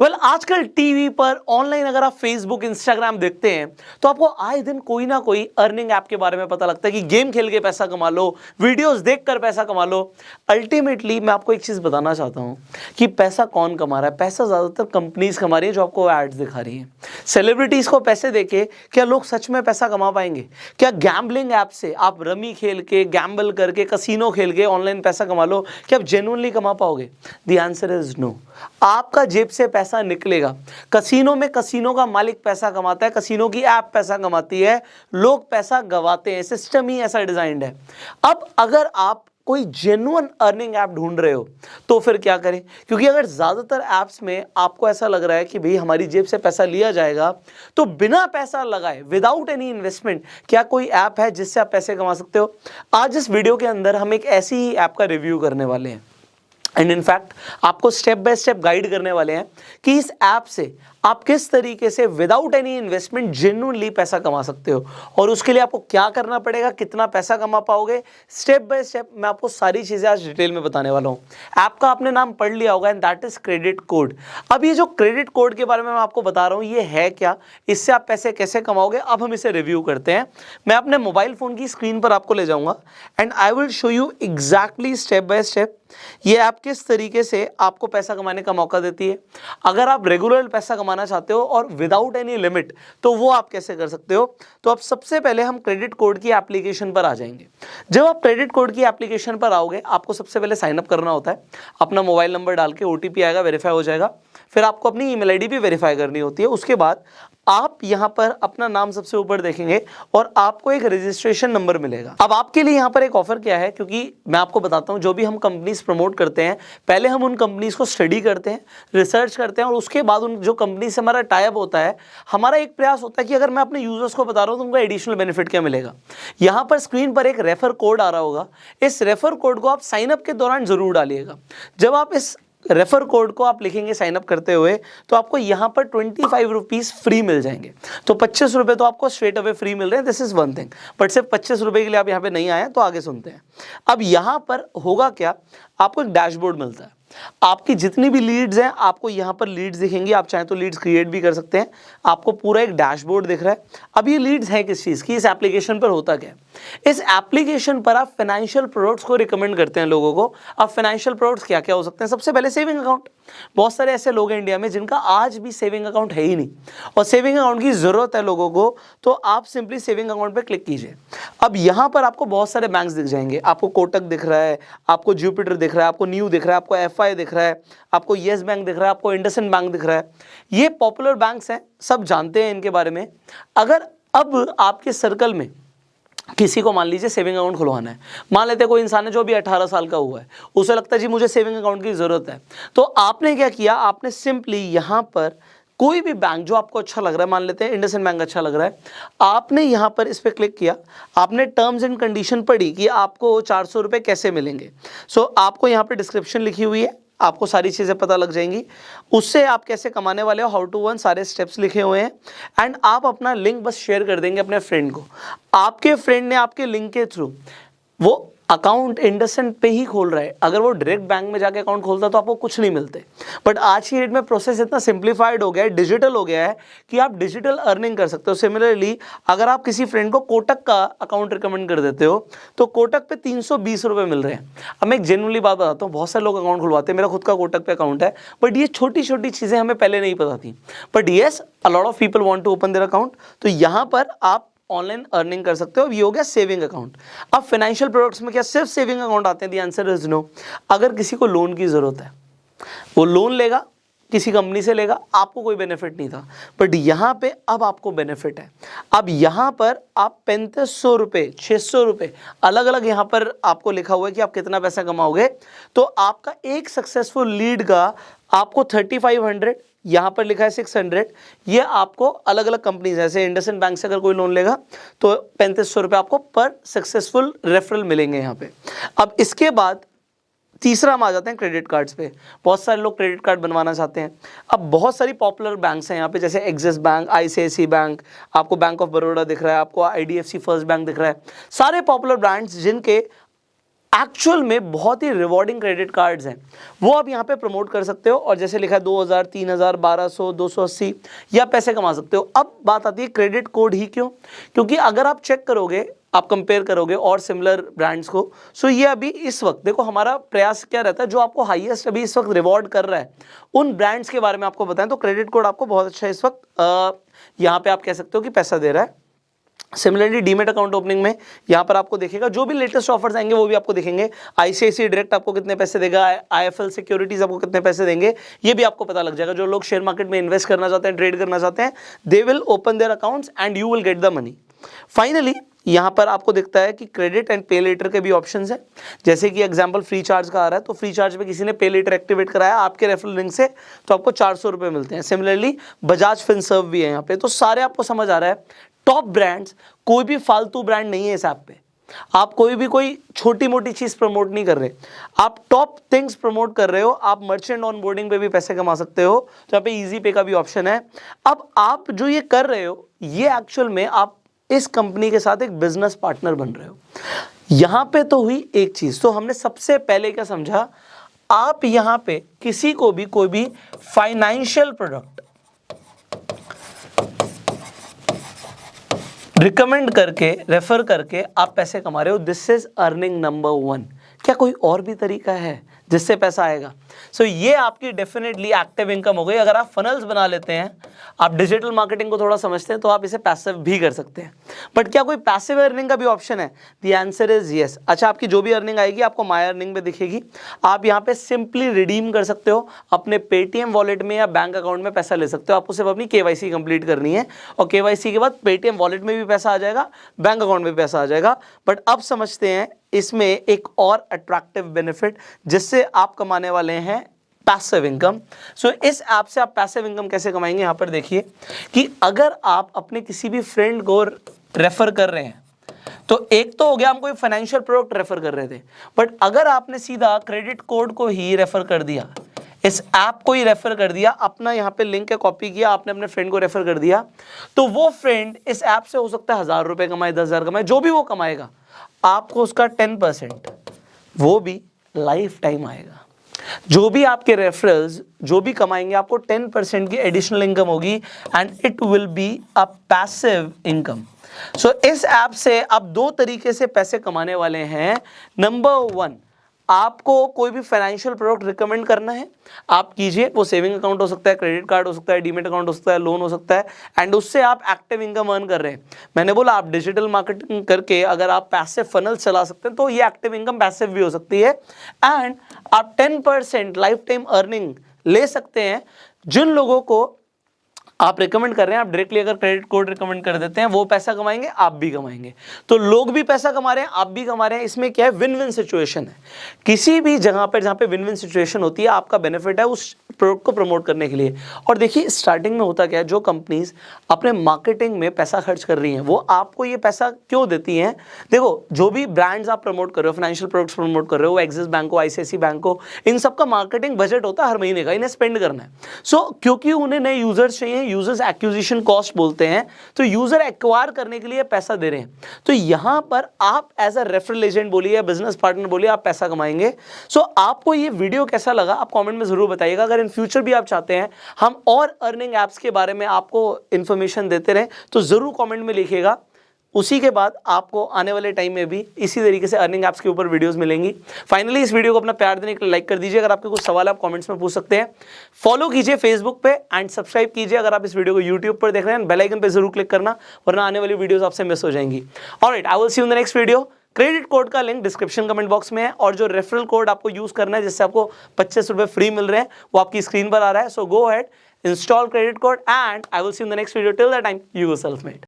आजकल टीवी पर ऑनलाइन अगर आप फेसबुक इंस्टाग्राम देखते हैं तो आपको आए दिन कोई ना कोई अर्निंग ऐप के बारे में पता लगता है कि गेम खेल के पैसा कमा लो, वीडियोस देखकर पैसा कमा लो। अल्टीमेटली मैं आपको एक चीज बताना चाहता हूं कि पैसा कौन कमा रहा है। पैसा ज्यादातर कंपनीज कमा रही है जो आपको एड्स दिखा रही है। सेलिब्रिटीज को पैसे देके क्या लोग सच में पैसा कमा पाएंगे? क्या गैम्बलिंग ऐप से आप रमी खेल के, गैम्बल करके, कसिनो खेल के ऑनलाइन पैसा कमा लो, क्या आप जेन्युइनली कमा पाओगे? The answer is no. आपका जेब से पैसा निकलेगा। कसीनो में कसीनो का मालिक पैसा कमाता है, कसीनो की ऐप पैसा कमाती है, लोग पैसा गवाते हैं। सिस्टम ही ऐसा डिजाइंड है। अब अगर आप कोई जेन्युइन अर्निंग ऐप ढूंढ रहे हो तो फिर क्या करें? क्योंकि अगर ज्यादातर ऐप्स में आपको ऐसा लग रहा है कि भाई हमारी जेब से पैसा लिया जाएगा, तो बिना पैसा लगाए, विदाउट एनी इन्वेस्टमेंट, क्या कोई ऐप है जिससे आप पैसे कमा सकते हो? आज इस वीडियो के अंदर हम एक ऐसी ही ऐप का रिव्यू करने वाले हैं एंड इनफैक्ट आपको स्टेप बाय स्टेप गाइड करने वाले हैं कि इस ऐप से आप किस तरीके से विदाउट एनी इन्वेस्टमेंट जेन्युइनली पैसा कमा सकते हो और उसके लिए आपको क्या करना पड़ेगा, कितना पैसा कमा पाओगे। स्टेप बाय स्टेप मैं आपको सारी चीजें आज डिटेल में बताने वाला हूं। ऐप का आपने नाम पढ़ लिया होगा and that is credit code. अब ये जो क्रेडिट कोड के बारे में मैं आपको बता रहा हूं, ये है क्या, इससे आप पैसे कैसे कमाओगे, अब हम इसे रिव्यू करते हैं। मैं अपने मोबाइल फोन की स्क्रीन पर आपको ले जाऊंगा and I will show you exactly step by step ये ऐप किस तरीके से आपको पैसा कमाने का मौका देती है। अगर आप रेगुलर पैसा कमाना चाहते हो और विदाउट एनी लिमिट, तो वो आप कैसे कर सकते हो। तो अब सबसे पहले हम क्रेडिट कोड की एप्लीकेशन पर आ जाएंगे। जब आप क्रेडिट कोड की एप्लीकेशन पर आओगे, आपको सबसे पहले साइन अप करना होता है। अपना मोबाइल नंबर डाल के ओटीपी आएगा, वेरीफाई हो जाएगा। फिर आपको अपनी ईमेल आईडी भी वेरीफाई करनी होती है। उसके बाद आप यहां पर अपना नाम सबसे ऊपर देखेंगे और आपको एक रजिस्ट्रेशन नंबर मिलेगा। अब आपके लिए यहां पर एक ऑफर क्या है, क्योंकि मैं आपको बताता हूं जो भी हम कंपनीज प्रमोट करते हैं, पहले हम उन कंपनीज को स्टडी करते हैं, रिसर्च करते हैं और उसके बाद उन जो कंपनी से हमारा टाई अप होता है, हमारा एक प्रयास होता है कि अगर मैं अपने यूजर्स को बता रहा हूं तो उनको एडिशनल बेनिफिट क्या मिलेगा। यहां पर स्क्रीन पर एक रेफर कोड आ रहा होगा। इस रेफर कोड को आप साइन अप के दौरान जरूर डालिएगा। जब आप इस रेफर कोड को आप लिखेंगे साइन अप करते हुए, तो आपको यहां पर 25 रुपीज फ्री मिल जाएंगे। तो 25 रुपए तो आपको स्ट्रेट अवे फ्री मिल रहे हैं, this is one thing. But सिर्फ 25 रुपए के लिए आप यहां पे नहीं आए, तो आगे सुनते हैं। अब यहां पर होगा क्या, आपको एक डैशबोर्ड मिलता है। आपकी जितनी भी लीड्स हैं, आपको यहां पर लीड्स दिखेंगी। आप चाहें तो लीड्स क्रिएट भी कर सकते हैं। आपको पूरा एक डैशबोर्ड दिख रहा है। अब ये लीड्स हैं किस चीज की, इस एप्लीकेशन पर होता क्या है, इस एप्लीकेशन पर आप फाइनेंशियल प्रोडक्ट्स को रिकमेंड करते हैं लोगों को। अब फाइनेंशियल प्रोडक्ट्स क्या क्या हो सकते हैं? सबसे पहले सेविंग अकाउंट। बहुत सारे ऐसे लोग हैं इंडिया में जिनका आज भी सेविंग अकाउंट है ही नहीं और सेविंग अकाउंट की जरूरत है लोगों को, तो आप सिंपली सेविंग अकाउंट पे क्लिक कीजिए। अब यहां पर आपको बहुत सारे बैंक्स दिख जाएंगे। आपको कोटक दिख रहा है, आपको जुपिटर दिख रहा है, आपको न्यू दिख रहा है, आपको एफआई दिख रहा है, आपको येस बैंक दिख रहा है, आपको इंडसइंड बैंक दिख रहा है। ये पॉपुलर बैंक्स हैं, सब जानते हैं इनके बारे में। अगर अब आपके सर्कल में किसी को मान लीजिए सेविंग अकाउंट खुलवाना है, मान लेते हैं कोई इंसान है जो अभी 18 साल का हुआ है, उसे लगता है जी मुझे सेविंग अकाउंट की जरूरत है, तो आपने क्या किया, आपने सिंपली यहां पर कोई भी बैंक जो आपको अच्छा लग रहा है, मान लेते हैं इंडसइंड बैंक अच्छा लग रहा है, आपने यहां पर इस पर क्लिक किया। आपने टर्म्स एंड कंडीशन पढ़ी कि आपको 400 रुपए कैसे मिलेंगे। सो आपको यहां पर डिस्क्रिप्शन लिखी हुई है, आपको सारी चीजें पता लग जाएंगी। उससे आप कैसे कमाने वाले हो, हाउ टू अर्न, सारे स्टेप्स लिखे हुए हैं। एंड आप अपना लिंक बस शेयर कर देंगे अपने फ्रेंड को। आपके फ्रेंड ने आपके लिंक के थ्रू वो अकाउंट इंडसइंड पे ही खोल रहा है। अगर वो डायरेक्ट बैंक में जाके अकाउंट खोलता तो आपको कुछ नहीं मिलते। बट आज की डेट में प्रोसेस इतना सिंप्लीफाइड हो गया है, डिजिटल हो गया है कि आप डिजिटल अर्निंग कर सकते हो। सिमिलरली अगर आप किसी फ्रेंड को कोटक का अकाउंट रिकमेंड कर देते हो, तो कोटक पे 320 रुपए मिल रहे हैं। अब मैं एक जेन्युइनली बात बताता हूँ, बहुत सारे लोग अकाउंट खुलवाते हैं, मेरा खुद का कोटक पे अकाउंट है, बट ये छोटी छोटी चीजें हमें पहले नहीं पता थी। But yes, a lot of people want to open their account, तो यहाँ पर आप ऑनलाइन अर्निंग कर सकते हो। अब ये हो गया सेविंग अकाउंट। अब फाइनेंशियल प्रोडक्ट्स में क्या सिर्फ सेविंग अकाउंट आते हैं? The answer is no. अगर किसी को लोन की जरूरत है, वो लोन लेगा, किसी कंपनी से लेगा, आपको कोई बेनिफिट नहीं था, बट यहां पे अब आपको बेनिफिट है। अब यहां पर आप 3500 रुपए, 600 रुपए अलग अलग यहां पर आपको लिखा हुआ है कि आप कितना पैसा कमाओगे। तो आपका एक सक्सेसफुल लीड का आपको 3500, यहां पर लिखा है 600, ये आपको अलग अलग कंपनी जैसे इंडसइंड बैंक से अगर कोई लोन लेगा तो 3500 रुपए आपको पर सक्सेसफुल रेफरल मिलेंगे यहां पे। अब इसके बाद तीसरा हम आ जाते हैं क्रेडिट कार्ड्स पे। बहुत सारे लोग क्रेडिट कार्ड बनवाना चाहते हैं। अब बहुत सारी पॉपुलर बैंक्स हैं यहाँ पे, जैसे एक्सिस बैंक, आईसीआईसीआई बैंक, आपको बैंक ऑफ बड़ौदा दिख रहा है, आपको आईडीएफसी फर्स्ट बैंक दिख रहा है, सारे पॉपुलर ब्रांड्स जिनके एक्चुअल में बहुत ही रिवॉर्डिंग क्रेडिट कार्ड्स हैं, वो आप यहाँ पे प्रमोट कर सकते हो और जैसे लिखा है 2000, 3000, 1200, 280 या पैसे कमा सकते हो। अब बात आती है क्रेडिट कोड ही क्यों, क्योंकि अगर आप चेक करोगे, आप कंपेयर करोगे और सिमिलर ब्रांड्स को, सो ये अभी इस वक्त देखो हमारा प्रयास क्या रहता है, जो आपको हाईएस्ट अभी इस वक्त रिवॉर्ड कर रहा है उन ब्रांड्स के बारे में आपको बताएं, तो क्रेडिट कोड आपको बहुत अच्छा इस वक्त यहाँ पे आप कह सकते हो कि पैसा दे रहा है। सिमिलरली डीमेट अकाउंट ओपनिंग में यहाँ पर आपको दिखेगा जो भी लेटेस्ट ऑफर्स आएंगे वो भी आपको दिखेंगे। आईसीआईसीआई डायरेक्ट आपको कितने पैसे देगा, आईएफएल सिक्योरिटीज आपको कितने पैसे देंगे, ये भी आपको पता लग जाएगा। जो लोग शेयर मार्केट में इन्वेस्ट करना चाहते हैं, ट्रेड करना चाहते हैं, they will open their accounts and you will get the money. Finally यहाँ पर आपको दिखता है कि क्रेडिट एंड पे लेटर के भी ऑप्शंस हैं, जैसे कि एग्जांपल फ्री चार्ज का आ रहा है, तो फ्री चार्ज में किसी ने पे लेटर एक्टिवेट कराया आपके रेफरल लिंक से तो आपको 400 रुपये मिलते हैं। सिमिलरली बजाज फिनसर्व भी है यहाँ पे। तो सारे आपको समझ आ रहा है, टॉप ब्रांड्स, कोई भी फालतू ब्रांड नहीं है इस ऐप पे। आप कोई छोटी मोटी चीज प्रमोट नहीं कर रहे, आप टॉप थिंग्स प्रमोट कर रहे हो। आप मर्चेंट ऑनबोर्डिंग पे भी पैसे कमा सकते हो, तो यहाँ पे इजी पे का भी ऑप्शन है। अब आप जो ये कर रहे हो, ये एक्चुअल में आप इस कंपनी के साथ एक बिजनेस पार्टनर बन रहे हो। यहां पे तो हुई एक चीज, तो हमने सबसे पहले क्या समझा, आप यहां पे किसी को भी कोई भी फाइनेंशियल प्रोडक्ट रिकमेंड करके, रेफर करके आप पैसे कमा रहे हो, दिस इज अर्निंग नंबर 1। क्या कोई और भी तरीका है जिससे पैसा आएगा? सो ये आपकी डेफिनेटली एक्टिव इनकम हो गई। अगर आप फनल्स बना लेते हैं, आप डिजिटल मार्केटिंग को थोड़ा समझते हैं, तो आप इसे पैसिव भी कर सकते हैं। बट क्या कोई पैसिव अर्निंग का भी ऑप्शन है? The answer is yes. अच्छा, आपकी जो भी अर्निंग आएगी आपको माय अर्निंग में दिखेगी। आप यहाँ पे सिंपली रिडीम कर सकते हो, अपने पेटीएम वॉलेट में या बैंक अकाउंट में पैसा ले सकते हो। आपको सिर्फ अपनी केवाईसी कंप्लीट करनी है और केवाईसी के बाद पेटीएम वॉलेट में भी पैसा आ जाएगा, बैंक अकाउंट में भी पैसा आ जाएगा। बट अब समझते हैं इसमें एक और अट्रैक्टिव बेनिफिट जिससे आप कमाने वाले हैं पैसिव इनकम। सो इस ऐप से आप पैसिव इनकम कैसे कमाएंगे, यहां पर देखिए कि अगर आप अपने किसी भी फ्रेंड को रेफर कर रहे हैं, तो एक तो हो गया हम कोई फाइनेंशियल प्रोडक्ट रेफर कर रहे थे, बट अगर आपने सीधा क्रेडिट कोड को ही रेफर कर दिया, इस ऐप को ही रेफर कर दिया, अपना यहाँ पे लिंक है कॉपी किया, आपने अपने फ्रेंड को रेफर कर दिया, तो वो फ्रेंड इस ऐप से हो सकता है 1000 रुपए कमाए, 10,000 कमाए, जो भी वो कमाएगा, आपको उसका 10% वो भी लाइफ टाइम आएगा। जो भी आपके रेफरल्स जो भी कमाएंगे, आपको 10% की एडिशनल इनकम होगी and it will be a passive income. So इस ऐप से आप दो तरीके से पैसे कमाने वाले हैं। नंबर 1, आपको कोई भी फाइनेंशियल प्रोडक्ट रिकमेंड करना है, आप कीजिए। वो सेविंग अकाउंट हो सकता है, क्रेडिट कार्ड हो सकता है, डीमेट अकाउंट हो सकता है, लोन हो सकता है, एंड उससे आप एक्टिव इनकम अर्न कर रहे हैं। मैंने बोला आप डिजिटल मार्केटिंग करके अगर आप पैसिव फनल चला सकते हैं, तो ये एक्टिव इनकम पैसिव भी हो सकती है एंड आप 10% लाइफ टाइम अर्निंग ले सकते हैं। जिन लोगों को आप रिकमेंड कर रहे हैं, आप डायरेक्टली अगर क्रेडिट कोड रिकमेंड कर देते हैं, वो पैसा कमाएंगे, आप भी कमाएंगे। तो लोग भी पैसा कमा रहे हैं, आप भी कमा रहे हैं। इसमें क्या है, विन विन सिचुएशन है। किसी भी जगह पर जहां पे विन विन सिचुएशन होती है, आपका बेनिफिट है उस प्रोडक्ट को प्रमोट करने के लिए। और देखिए स्टार्टिंग में होता क्या है, जो कंपनीज अपने मार्केटिंग में पैसा खर्च कर रही हैं, वो आपको ये पैसा क्यों देती हैं? देखो, जो भी ब्रांड्स आप प्रमोट कर रहे हो, फाइनेंशियल प्रोडक्ट्स प्रमोट कर रहे हो, एक्सिस बैंक को, आईसीआईसीआई बैंक को, इन सबका मार्केटिंग बजट होता है हर महीने का, इन्हें स्पेंड करना है। सो क्योंकि उन्हें नए यूजर्स चाहिए, यूजर्स एक्विजिशन कॉस्ट बोलते हैं, तो यूजर एक्वायर करने के लिए पैसा दे रहे हैं। तो यहां पर आप एज अ रेफरल एजेंट बोलिए, बिजनेस पार्टनर बोलिए, आप पैसा कमाएंगे। सो आपको ये वीडियो कैसा लगा आप कमेंट में जरूर बताइएगा। अगर इन फ्यूचर भी आप चाहते हैं हम और अर्निंग एप्स के बारे में आपको इंफॉर्मेशन देते रहें, तो जरूर कमेंट में लिखिएगा। उसी के बाद आपको आने वाले टाइम में भी इसी तरीके से अर्निंग ऐप्स के ऊपर वीडियोस मिलेंगी। फाइनली इस वीडियो को अपना प्यार देने के लिए लाइक कर दीजिए। अगर आपके कुछ सवाल आप कमेंट्स में पूछ सकते हैं। फॉलो कीजिए फेसबुक पे एंड सब्सक्राइब कीजिए अगर आप इस वीडियो को यूट्यूब पर देख रहे हैं। बेल आइकन पे जरूर क्लिक करना, वरना आने वाली वीडियोस आपसे मिस हो जाएंगी। Alright, I will see you in the next video. Credit code का लिंक डिस्क्रिप्शन कमेंट बॉक्स में है, और जो रेफरल कोड आपको यूज करना है जिससे आपको 25 रुपए फ्री मिल रहे हैं, वो आपकी स्क्रीन पर आ रहा है। So go ahead, install credit code and I will see you in the next video. Till that time, you go self made.